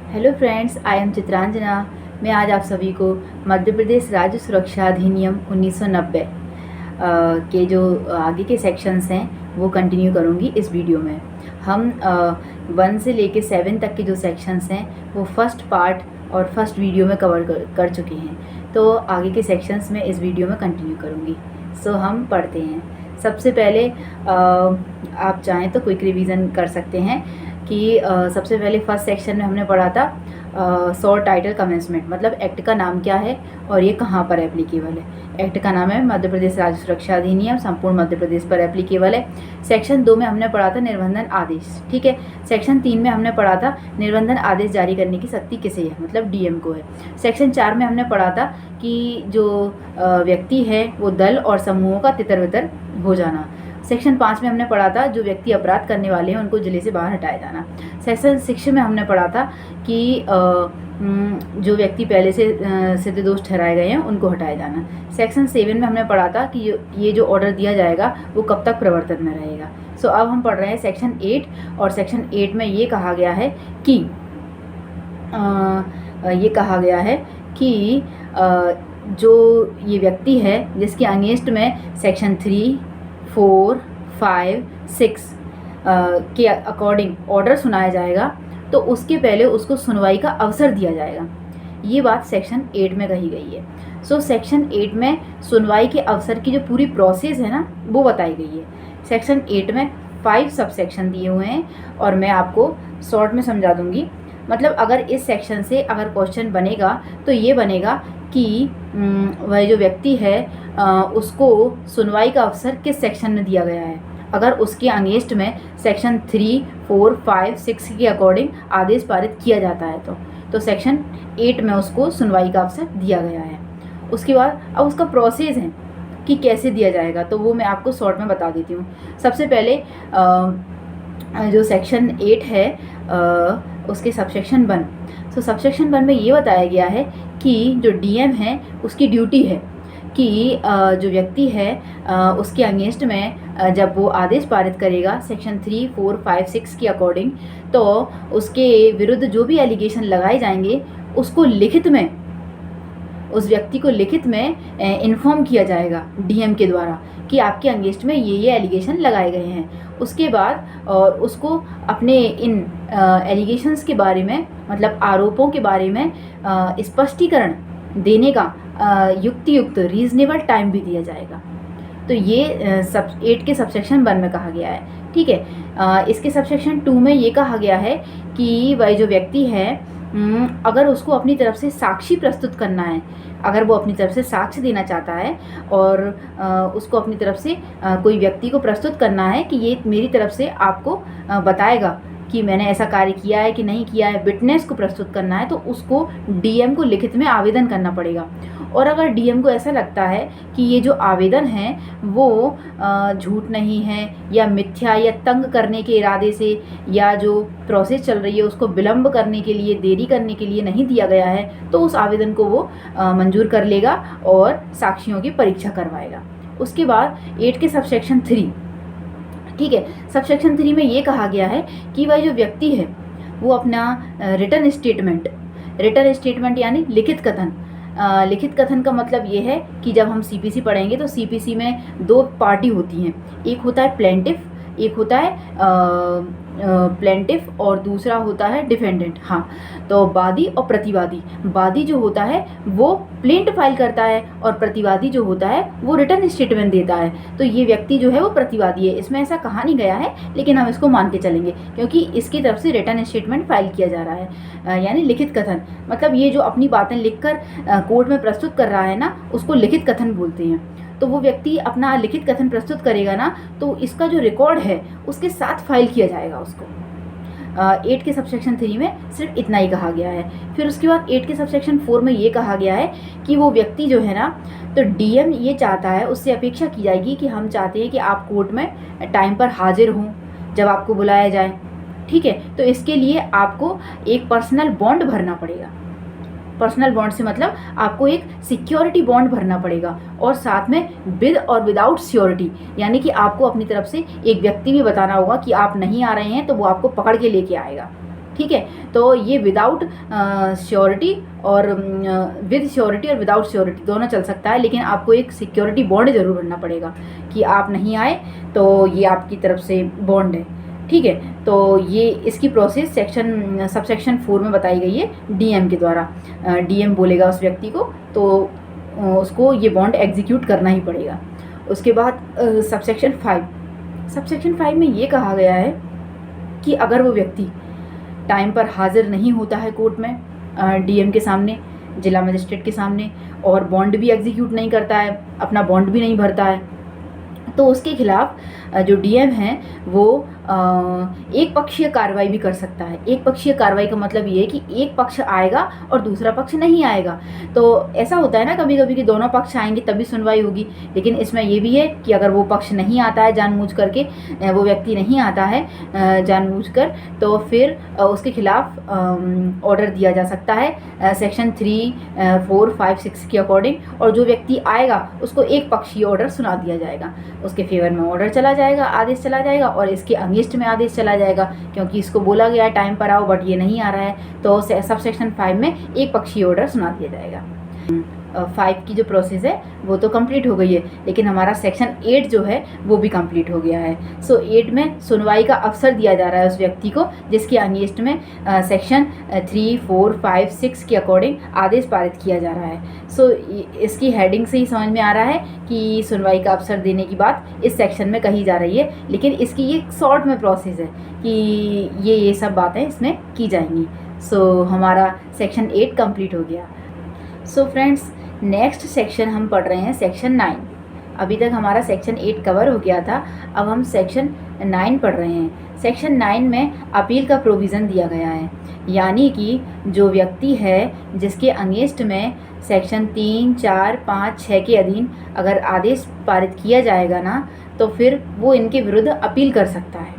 Hello friends, I am Chitranjana. मैं आज आप सभी को मध्य प्रदेश राज्य सुरक्षा अधिनियम 1990 के जो आगे के सेक्शंस हैं वो कंटिन्यू करूँगी इस वीडियो में। हम 1 से लेके 7 तक के जो सेक्शंस हैं वो फर्स्ट पार्ट और फर्स्ट वीडियो में कवर कर चुके हैं, तो आगे के सेक्शंस में इस वीडियो में कंटिन्यू करूँगी। सो हम पढ़ते हैं। सबसे पहले आप चाहें तो क्विक रिवीजन कर सकते हैं कि सबसे पहले फर्स्ट सेक्शन में हमने पढ़ा था शॉर्ट टाइटल कमेंसमेंट, मतलब एक्ट का नाम क्या है और ये कहाँ पर एप्लीकेबल है। एक्ट का नाम है मध्य प्रदेश राज्य सुरक्षा अधिनियम, संपूर्ण मध्य प्रदेश पर एप्लीकेबल है। सेक्शन 2 में हमने पढ़ा था निर्बंधन आदेश, ठीक है। सेक्शन 3 में हमने पढ़ा था निर्बंधन आदेश जारी करने की शक्ति किसे है, मतलब डीएम को है। सेक्शन 4 में हमने पढ़ा था कि जो व्यक्ति है वो दल और समूहों का तितर बितर हो जाना। सेक्शन 5 में हमने पढ़ा था जो व्यक्ति अपराध करने वाले हैं उनको जिले से बाहर हटाया जाना। सेक्शन 6 में हमने पढ़ा था कि जो व्यक्ति पहले से सिद्ध दोष ठहराए गए हैं उनको हटाया जाना। सेक्शन 7 में हमने पढ़ा था कि ये जो ऑर्डर दिया जाएगा वो कब तक प्रवर्तन में रहेगा। सो अब हम पढ़ रहे हैं सेक्शन 8, और सेक्शन 8 में ये कहा गया है कि जो ये व्यक्ति है जिसके अगेंस्ट में सेक्शन 3, 4, 5, 6 के अकॉर्डिंग ऑर्डर सुनाया जाएगा तो उसके पहले उसको सुनवाई का अवसर दिया जाएगा। ये बात सेक्शन 8 में कही गई है। सो सेक्शन 8 में सुनवाई के अवसर की जो पूरी प्रोसेस है ना वो बताई गई है। सेक्शन 8 में 5 सब सेक्शन दिए हुए हैं और मैं आपको शॉर्ट में समझा दूंगी। मतलब अगर इस सेक्शन से अगर क्वेश्चन बनेगा तो ये बनेगा कि वह जो व्यक्ति है उसको सुनवाई का अवसर किस सेक्शन में दिया गया है। अगर उसके अगेंस्ट में सेक्शन 3, 4, 5, 6 के अकॉर्डिंग आदेश पारित किया जाता है तो सेक्शन 8 में उसको सुनवाई का अवसर दिया गया है। उसके बाद अब उसका प्रोसेस है कि कैसे दिया जाएगा, तो वो मैं आपको शॉर्ट में बता देती हूँ। सबसे पहले जो सेक्शन 8 है उसके सबसेक्शन 1, तो सबसेक्शन 1 में ये बताया गया है कि जो डीएम है उसकी ड्यूटी है कि जो व्यक्ति है उसके अगेंस्ट में जब वो आदेश पारित करेगा सेक्शन 3, 4, 5, 6 के अकॉर्डिंग, तो उसके विरुद्ध जो भी एलिगेशन लगाए जाएंगे उसको लिखित में, उस व्यक्ति को लिखित में इन्फॉर्म किया जाएगा डीएम के द्वारा कि आपके अगेंस्ट में ये एलिगेशन लगाए गए हैं। उसके बाद और उसको अपने इन एलिगेशंस के बारे में, मतलब आरोपों के बारे में स्पष्टीकरण देने का युक्त रीजनेबल टाइम भी दिया जाएगा। तो ये सब 8 के सबसेक्शन 1 में कहा गया है, ठीक है। इसके सबसेक्शन 2 में ये कहा गया है कि वह जो व्यक्ति है अगर उसको अपनी तरफ से साक्षी प्रस्तुत करना है, अगर वो अपनी तरफ से साक्ष्य देना चाहता है और उसको अपनी तरफ से कोई व्यक्ति को प्रस्तुत करना है कि ये मेरी तरफ से आपको बताएगा कि मैंने ऐसा कार्य किया है कि नहीं किया है, विटनेस को प्रस्तुत करना है, तो उसको डीएम को लिखित में आवेदन करना पड़ेगा। और अगर डीएम को ऐसा लगता है कि ये जो आवेदन है वो झूठ नहीं है या मिथ्या या तंग करने के इरादे से या जो प्रोसेस चल रही है उसको विलंब करने के लिए, देरी करने के लिए नहीं दिया गया है, तो उस आवेदन को वो मंजूर कर लेगा और साक्षियों की परीक्षा करवाएगा। उसके बाद 8 के सबसेक्शन 3, ठीक है, सबसेक्शन 3 में ये कहा गया है कि वह जो व्यक्ति है वो अपना रिटन स्टेटमेंट यानी लिखित कथन, लिखित कथन का मतलब ये है कि जब हम सीपीसी पढ़ेंगे तो सीपीसी में 2 पार्टी होती हैं, एक होता है प्लेंटिफ, एक होता है प्लेंटिफ और दूसरा होता है डिफेंडेंट। हाँ, तो वादी और प्रतिवादी। वादी जो होता है वो प्लेंट फाइल करता है और प्रतिवादी जो होता है वो रिटर्न स्टेटमेंट देता है। तो ये व्यक्ति जो है वो प्रतिवादी है। इसमें ऐसा कहा नहीं गया है लेकिन हम इसको मान के चलेंगे क्योंकि इसकी तरफ से रिटर्न स्टेटमेंट फाइल किया जा रहा है, यानी लिखित कथन। मतलब ये जो अपनी बातें लिखकर कोर्ट में प्रस्तुत कर रहा है ना उसको लिखित कथन बोलते हैं। तो वो व्यक्ति अपना लिखित कथन प्रस्तुत करेगा ना तो इसका जो रिकॉर्ड है उसके साथ फाइल किया जाएगा उसको। 8 के सबसेक्शन 3 में सिर्फ इतना ही कहा गया है। फिर उसके बाद 8 के सबसेक्शन 4 में ये कहा गया है कि वो व्यक्ति जो है ना, तो डीएम ये चाहता है, उससे अपेक्षा की जाएगी कि हम चाहते हैं कि आप कोर्ट में टाइम पर हाजिर हों जब आपको बुलाया जाए, ठीक है। तो इसके लिए आपको एक पर्सनल बॉन्ड भरना पड़ेगा। पर्सनल बॉन्ड से मतलब आपको एक सिक्योरिटी बॉन्ड भरना पड़ेगा और साथ में विद और विदाउट सिक्योरिटी, यानी कि आपको अपनी तरफ से एक व्यक्ति भी बताना होगा कि आप नहीं आ रहे हैं तो वो आपको पकड़ के लेके आएगा, ठीक है। तो ये विदाउट श्योरिटी और विद श्योरिटी और विदाउट श्योरिटी दोनों चल सकता है, लेकिन आपको एक सिक्योरिटी बॉन्ड ज़रूर भरना पड़ेगा कि आप नहीं आए तो ये आपकी तरफ से बॉन्ड है, ठीक है। तो ये इसकी प्रोसेस सबसेक्शन 4 में बताई गई है डीएम के द्वारा। डीएम बोलेगा उस व्यक्ति को तो उसको ये बॉन्ड एग्जीक्यूट करना ही पड़ेगा। उसके बाद सबसेक्शन 5 में ये कहा गया है कि अगर वो व्यक्ति टाइम पर हाजिर नहीं होता है कोर्ट में, डीएम के सामने, जिला मजिस्ट्रेट के सामने, और बॉन्ड भी एग्जीक्यूट नहीं करता है, अपना बॉन्ड भी नहीं भरता है, तो उसके खिलाफ जो डीएम है वो एक पक्षीय कार्रवाई भी कर सकता है। एक पक्षीय कार्रवाई का मतलब ये है कि एक पक्ष आएगा और दूसरा पक्ष नहीं आएगा। तो ऐसा होता है ना कभी कभी कि दोनों पक्ष आएंगे तभी सुनवाई होगी, लेकिन इसमें ये भी है कि अगर वो पक्ष नहीं आता है जानबूझ करके, वो व्यक्ति नहीं आता है जानबूझकर, तो फिर उसके खिलाफ ऑर्डर दिया जा सकता है सेक्शन 3, 4, 5, 6 के अकॉर्डिंग, और जो व्यक्ति आएगा उसको एक पक्षीय ऑर्डर सुना दिया जाएगा, उसके फेवर में ऑर्डर चला जाएगा, आदेश चला जाएगा, और इसके अगेंस्ट में आदेश चला जाएगा, क्योंकि इसको बोला गया है टाइम पर आओ बट ये नहीं आ रहा है, तो सबसेक्शन 5 में एक पक्षीय ऑर्डर सुना दिया जाएगा। 5 की जो प्रोसेस है वो तो कंप्लीट हो गई है, लेकिन हमारा सेक्शन 8 जो है वो भी कंप्लीट हो गया है। 8 में सुनवाई का अवसर दिया जा रहा है उस व्यक्ति को जिसके अगेंस्ट में सेक्शन 3, 4, 5, 6 के अकॉर्डिंग आदेश पारित किया जा रहा है। इसकी हेडिंग से ही समझ में आ रहा है कि सुनवाई का अवसर देने की बात इस सेक्शन में कही जा रही है, लेकिन इसकी ये शॉर्ट में प्रोसेस है कि ये सब बातें इसमें की जाएंगी। हमारा सेक्शन 8 कंप्लीट हो गया। फ्रेंड्स, नेक्स्ट सेक्शन हम पढ़ रहे हैं सेक्शन 9। अभी तक हमारा सेक्शन 8 कवर हो गया था, अब हम सेक्शन 9 पढ़ रहे हैं। सेक्शन 9 में अपील का प्रोविज़न दिया गया है, यानी कि जो व्यक्ति है जिसके अगेंस्ट में सेक्शन 3, 4, 5, 6 के अधीन अगर आदेश पारित किया जाएगा ना, तो फिर वो इनके विरुद्ध अपील कर सकता है।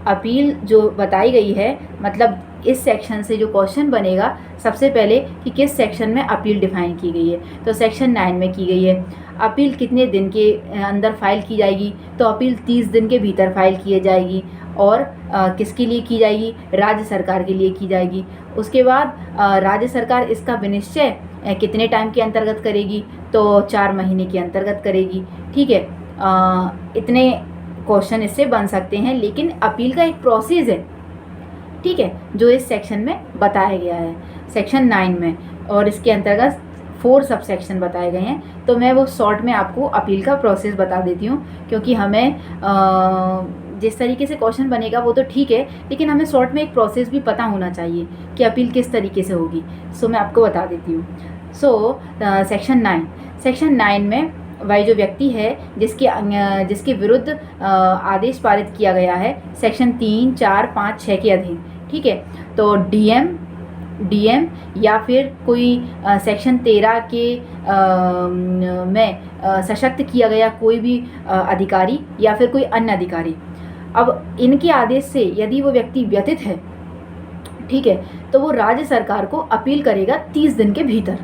अपील जो बताई गई है, मतलब इस सेक्शन से जो क्वेश्चन बनेगा सबसे पहले कि किस सेक्शन में अपील डिफाइन की गई है, तो सेक्शन 9 में की गई है। अपील कितने दिन के अंदर फाइल की जाएगी, तो अपील 30 दिन के भीतर फाइल की जाएगी, और किसके लिए की जाएगी, राज्य सरकार के लिए की जाएगी। उसके बाद राज्य सरकार इसका विनिश्चय कितने टाइम के अंतर्गत करेगी, तो 4 महीने के अंतर्गत करेगी, ठीक है। इतने क्वेश्चन इससे बन सकते हैं, लेकिन अपील का एक प्रोसेस है, ठीक है, जो इस सेक्शन में बताया गया है सेक्शन 9 में, और इसके अंतर्गत 4 सब सेक्शन बताए गए हैं। तो मैं वो शॉर्ट में आपको अपील का प्रोसेस बता देती हूँ, क्योंकि हमें जिस तरीके से क्वेश्चन बनेगा वो तो ठीक है, लेकिन हमें शॉर्ट में एक प्रोसेस भी पता होना चाहिए कि अपील किस तरीके से होगी। मैं आपको बता देती हूँ। सेक्शन 9 में वही जो व्यक्ति है जिसके विरुद्ध आदेश पारित किया गया है सेक्शन 3, 4, 5, 6 के अधीन, ठीक है, तो डीएम या फिर कोई सेक्शन 13 के में सशक्त किया गया कोई भी अधिकारी या फिर कोई अन्य अधिकारी। अब इनके आदेश से यदि वो व्यक्ति व्यथित है, ठीक है, तो वो राज्य सरकार को अपील करेगा 30 दिन के भीतर,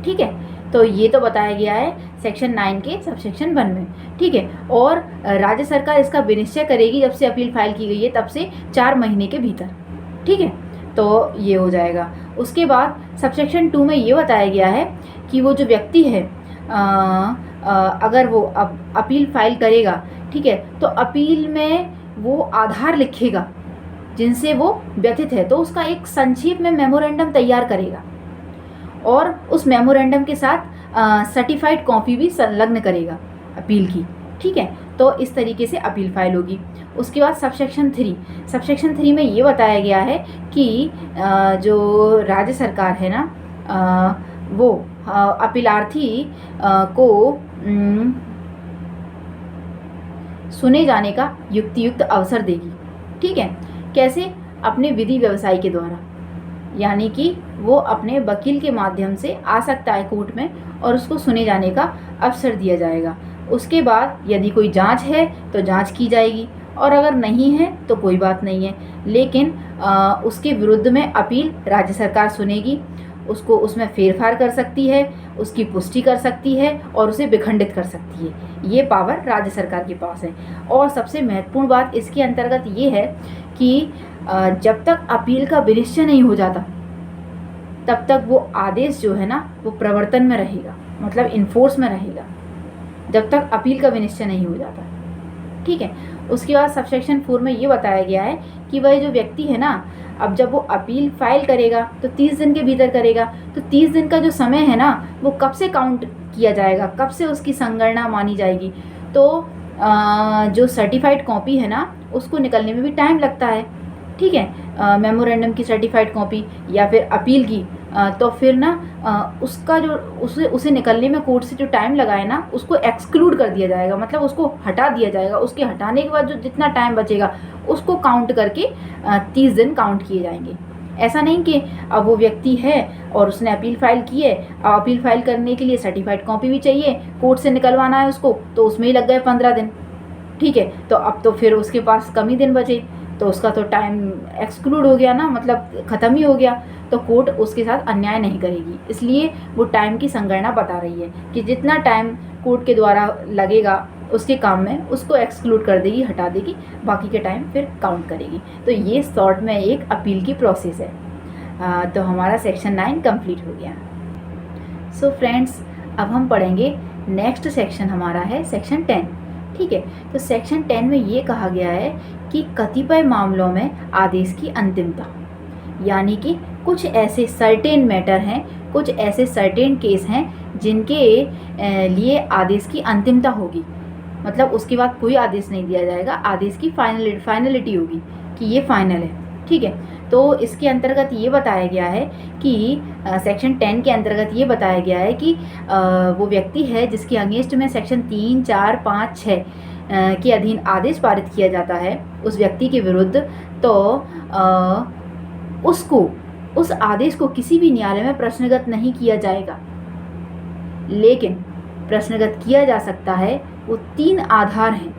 ठीक है। तो ये तो बताया गया है सेक्शन 9 के सबसेक्शन 1 में, ठीक है। और राज्य सरकार इसका विनिश्चय करेगी जब से अपील फाइल की गई है तब से 4 महीने के भीतर, ठीक है, तो ये हो जाएगा। उसके बाद सबसेक्शन 2 में ये बताया गया है कि वो जो व्यक्ति है अगर वो अपील फाइल करेगा, ठीक है, तो अपील में वो आधार लिखेगा जिनसे वो व्यथित है, तो उसका एक संक्षेप में मेमोरेंडम तैयार करेगा और उस मेमोरेंडम के साथ सर्टिफाइड कॉपी भी संलग्न करेगा अपील की, ठीक है। तो इस तरीके से अपील फाइल होगी। उसके बाद सबसेक्शन 3 में ये बताया गया है कि जो राज्य सरकार है ना, वो अपीलार्थी को सुने जाने का युक्त अवसर देगी, ठीक है। कैसे? अपने विधि व्यवसाय के द्वारा, यानी कि वो अपने वकील के माध्यम से आ सकता है कोर्ट में और उसको सुने जाने का अवसर दिया जाएगा। उसके बाद यदि कोई जांच है तो जांच की जाएगी, और अगर नहीं है तो कोई बात नहीं है, लेकिन उसके विरुद्ध में अपील राज्य सरकार सुनेगी, उसको उसमें फेरफार कर सकती है, उसकी पुष्टि कर सकती है और उसे विखंडित कर सकती है। ये पावर राज्य सरकार के पास है। और सबसे महत्वपूर्ण बात इसके अंतर्गत ये है कि जब तक अपील का विनिश्चय नहीं हो जाता तब तक वो आदेश जो है ना वो प्रवर्तन में रहेगा, मतलब इन्फोर्स में रहेगा, जब तक अपील का विनिश्चय नहीं हो जाता। ठीक है। उसके बाद सबसेक्शन 4 में ये बताया गया है कि वह जो व्यक्ति है ना, अब जब वो अपील फाइल करेगा तो 30 दिन के भीतर करेगा, तो 30 दिन का जो समय है ना वो कब से काउंट किया जाएगा, कब से उसकी संगणना मानी जाएगी। तो जो सर्टिफाइड कॉपी है ना उसको निकलने में भी टाइम लगता है। ठीक है। मेमोरेंडम की सर्टिफाइड कॉपी या फिर अपील की, तो फिर ना उसका जो उसे निकलने में कोर्ट से जो टाइम लगा है ना उसको एक्सक्लूड कर दिया जाएगा, मतलब उसको हटा दिया जाएगा। उसके हटाने के बाद जो जितना टाइम बचेगा उसको काउंट करके 30 दिन काउंट किए जाएंगे। ऐसा नहीं कि अब वो व्यक्ति है और उसने अपील फाइल की है, अपील फाइल करने के लिए सर्टिफाइड कॉपी भी चाहिए, कोर्ट से निकलवाना है उसको, तो उसमें ही लग गए 15 दिन। ठीक है। तो अब तो फिर उसके पास कम ही दिन बचे, तो उसका तो टाइम एक्सक्लूड हो गया ना, मतलब ख़त्म ही हो गया। तो कोर्ट उसके साथ अन्याय नहीं करेगी, इसलिए वो टाइम की संगणना बता रही है कि जितना टाइम कोर्ट के द्वारा लगेगा उसके काम में उसको एक्सक्लूड कर देगी, हटा देगी, बाकी के टाइम फिर काउंट करेगी। तो ये शॉर्ट में एक अपील की प्रोसेस है। तो हमारा सेक्शन 9 कंप्लीट हो गया। सो फ्रेंड्स, अब हम पढ़ेंगे नेक्स्ट सेक्शन, हमारा है सेक्शन 10। ठीक है। तो सेक्शन 10 में ये कहा गया है कि कतिपय मामलों में आदेश की अंतिमता, यानी कि कुछ ऐसे सर्टेन मैटर हैं, कुछ ऐसे सर्टेन केस हैं जिनके लिए आदेश की अंतिमता होगी, मतलब उसके बाद कोई आदेश नहीं दिया जाएगा, आदेश की फाइनलिटी होगी कि ये फाइनल है। ठीक है। तो इसके अंतर्गत ये बताया गया है कि सेक्शन 10 के अंतर्गत ये बताया गया है कि वो व्यक्ति है जिसके अगेंस्ट में सेक्शन 3, 4, 5, 6 के अधीन आदेश पारित किया जाता है उस व्यक्ति के विरुद्ध, तो उसको उस आदेश को किसी भी न्यायालय में प्रश्नगत नहीं किया जाएगा, लेकिन प्रश्नगत किया जा सकता है। वो 3 आधार हैं,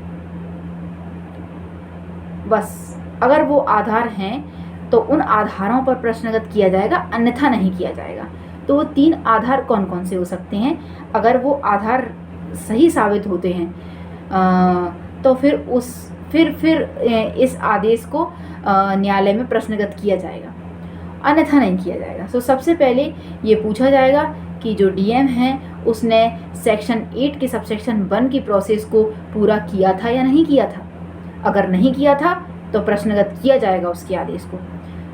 बस अगर वो आधार हैं तो उन आधारों पर प्रश्नगत किया जाएगा, अन्यथा नहीं किया जाएगा। तो वो 3 आधार कौन कौन से हो सकते हैं? अगर वो आधार सही साबित होते हैं तो फिर इस आदेश को न्यायालय में प्रश्नगत किया जाएगा, अन्यथा नहीं किया जाएगा। तो सबसे पहले ये पूछा जाएगा कि जो डीएम है उसने सेक्शन 8 के सबसेक्शन 1 की प्रोसेस को पूरा किया था या नहीं किया था। अगर नहीं किया था तो प्रश्नगत किया जाएगा उसके आदेश को।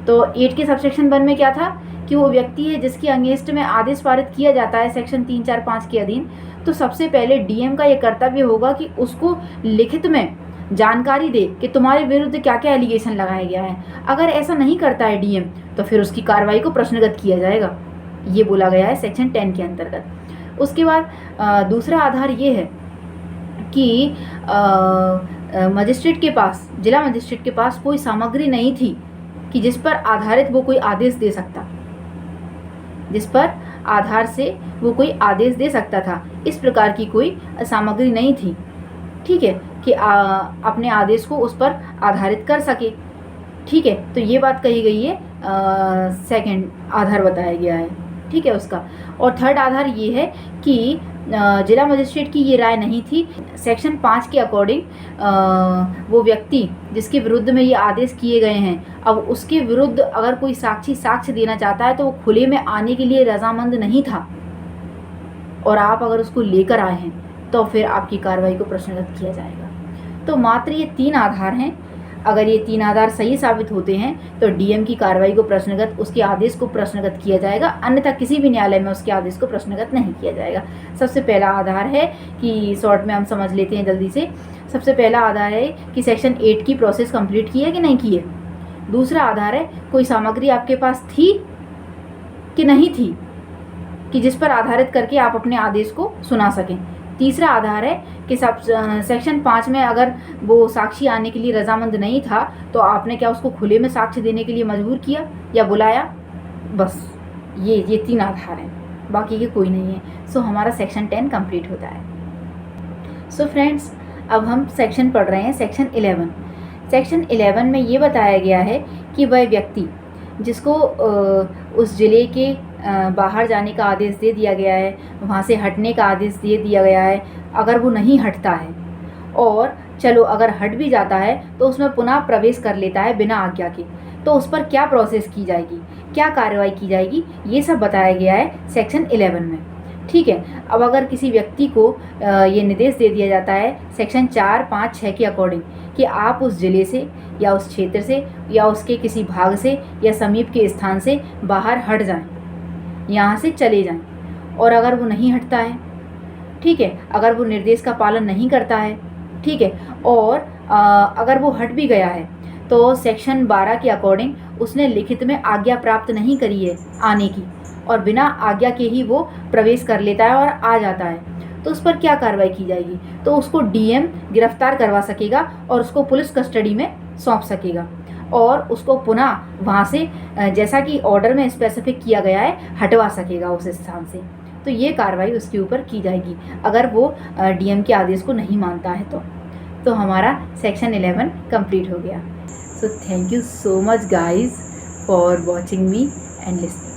तो 8 के सबसेक्शन 1 में क्या था कि वो व्यक्ति है जिसके अगेंस्ट में आदेश पारित किया जाता है सेक्शन 3, 4, 5 के अधीन, तो सबसे पहले डीएम का ये कर्तव्य होगा कि उसको लिखित में जानकारी दे कि तुम्हारे विरुद्ध क्या क्या एलिगेशन लगाया गया है। अगर ऐसा नहीं करता है डीएम तो फिर उसकी कार्रवाई को प्रश्नगत किया जाएगा, ये बोला गया है सेक्शन 10 के अंतर्गत। उसके बाद दूसरा आधार ये है कि मजिस्ट्रेट के पास, जिला मजिस्ट्रेट के पास कोई सामग्री नहीं थी कि जिस पर आधारित वो कोई आदेश दे सकता, जिस पर आधार से वो कोई आदेश दे सकता था, इस प्रकार की कोई सामग्री नहीं थी। ठीक है, कि अपने आदेश को उस पर आधारित कर सके। ठीक है, तो ये बात कही गई है, सेकंड आधार बताया गया है। ठीक है उसका। और थर्ड आधार ये है कि जिला मजिस्ट्रेट की ये राय नहीं थी, सेक्शन 5 के अकॉर्डिंग वो व्यक्ति जिसके विरुद्ध में ये आदेश किए गए हैं, अब उसके विरुद्ध अगर कोई साक्ष्य देना चाहता है तो वो खुले में आने के लिए रजामंद नहीं था, और आप अगर उसको लेकर आए हैं तो फिर आपकी कार्रवाई को प्रश्नगत किया जाएगा। तो मात्र ये 3 आधार हैं। अगर ये 3 आधार सही साबित होते हैं तो डीएम की कार्रवाई को प्रश्नगत, उसके आदेश को प्रश्नगत किया जाएगा, अन्यथा किसी भी न्यायालय में उसके आदेश को प्रश्नगत नहीं किया जाएगा। सबसे पहला आधार है कि शॉर्ट में हम समझ लेते हैं जल्दी से। सबसे पहला आधार है कि सेक्शन 8 की प्रोसेस कंप्लीट की है कि नहीं की है। दूसरा आधार है कोई सामग्री आपके पास थी कि नहीं थी कि जिस पर आधारित करके आप अपने आदेश को सुना सकें। तीसरा आधार है कि सेक्शन 5 में अगर वो साक्षी आने के लिए रजामंद नहीं था तो आपने क्या उसको खुले में साक्ष्य देने के लिए मजबूर किया या बुलाया। बस ये 3 आधार हैं, बाकी के कोई नहीं है। सो हमारा सेक्शन 10 कंप्लीट होता है। सो फ्रेंड्स, अब हम सेक्शन पढ़ रहे हैं सेक्शन 11। सेक्शन 11 में ये बताया गया है कि वह व्यक्ति जिसको उस ज़िले के बाहर जाने का आदेश दे दिया गया है, वहाँ से हटने का आदेश दे दिया गया है, अगर वो नहीं हटता है और चलो अगर हट भी जाता है तो उसमें पुनः प्रवेश कर लेता है बिना आज्ञा के, तो उस पर क्या प्रोसेस की जाएगी, क्या कार्रवाई की जाएगी, ये सब बताया गया है सेक्शन 11 में। ठीक है। अब अगर किसी व्यक्ति को ये निर्देश दे दिया जाता है सेक्शन 4, 5, 6 के अकॉर्डिंग कि आप उस ज़िले से या उस क्षेत्र से या उसके किसी भाग से या समीप के स्थान से बाहर हट जाएं, यहाँ से चले जाएं, और अगर वो नहीं हटता है, ठीक है, अगर वो निर्देश का पालन नहीं करता है, ठीक है, और अगर वो हट भी गया है तो सेक्शन 12 के अकॉर्डिंग उसने लिखित में आज्ञा प्राप्त नहीं करी है आने की, और बिना आज्ञा के ही वो प्रवेश कर लेता है और आ जाता है, तो उस पर क्या कार्रवाई की जाएगी? तो उसको डीएम गिरफ्तार करवा सकेगा और उसको पुलिस कस्टडी में सौंप सकेगा, और उसको पुनः वहाँ से जैसा कि ऑर्डर में स्पेसिफिक किया गया है हटवा सकेगा उस स्थान से। तो ये कार्रवाई उसके ऊपर की जाएगी अगर वो डीएम के आदेश को नहीं मानता है तो हमारा सेक्शन 11 कंप्लीट हो गया। So thank you so much guys for watching me and listening.